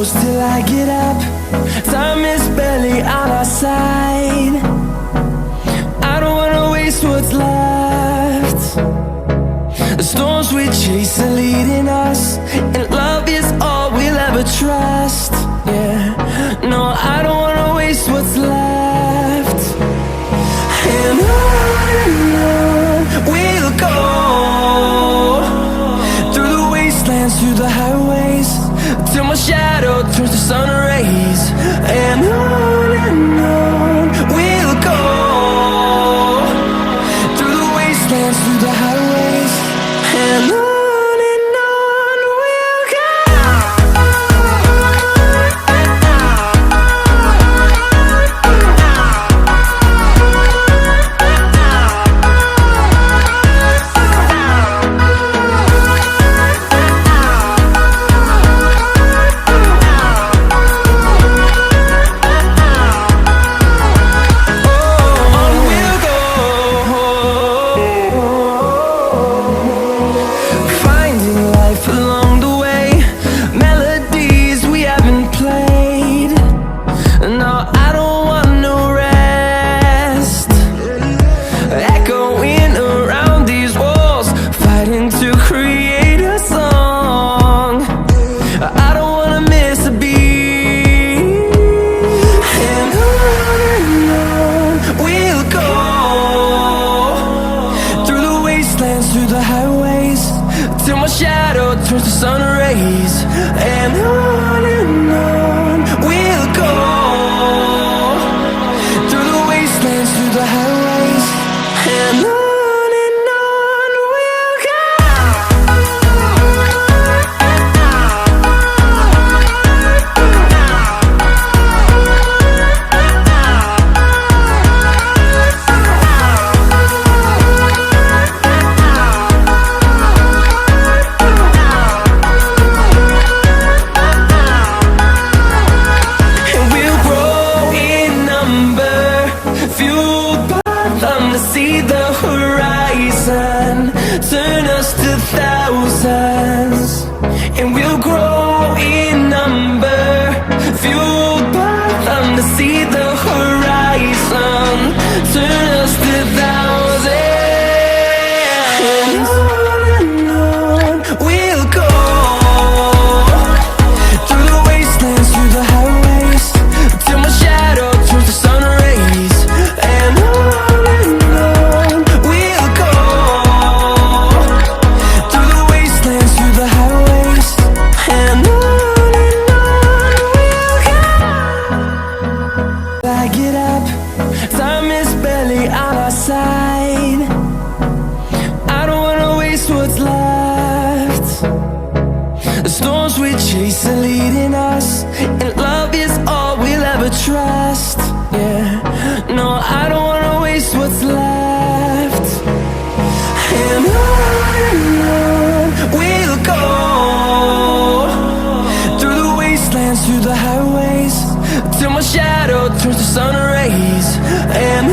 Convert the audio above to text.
close till I get up. Time is barely on our side. I don't wanna waste what's left. The storms we chase are leading us, and love is all we'll ever trust. Yeah, no, I don't wanna waste what's left. And on we'll go, through the wastelands, through the highways, till my shadow turns to sun rays. And on we'll go, through the wastelands, through the highways, and on we'll go. Through the highways, till my shadow turns to sun rays. And on we'll go, through the wastelands, through the highways, and on we'll go. See the horizon, turn us to thousands, and we'll grow in number, fueled by them to see the horizon, turn us to thousands. And on we'll go, through the wastelands, through the highways, till my shadow turns to sun rays. And time is barely on our side. I don't wanna waste what's left. The storms we chase are leading us, and love is all we'll ever trust. Yeah, no, I don't wanna waste what's left. And on we'll go, through the wastelands, through the highways, till my shadow turns to sun rays. And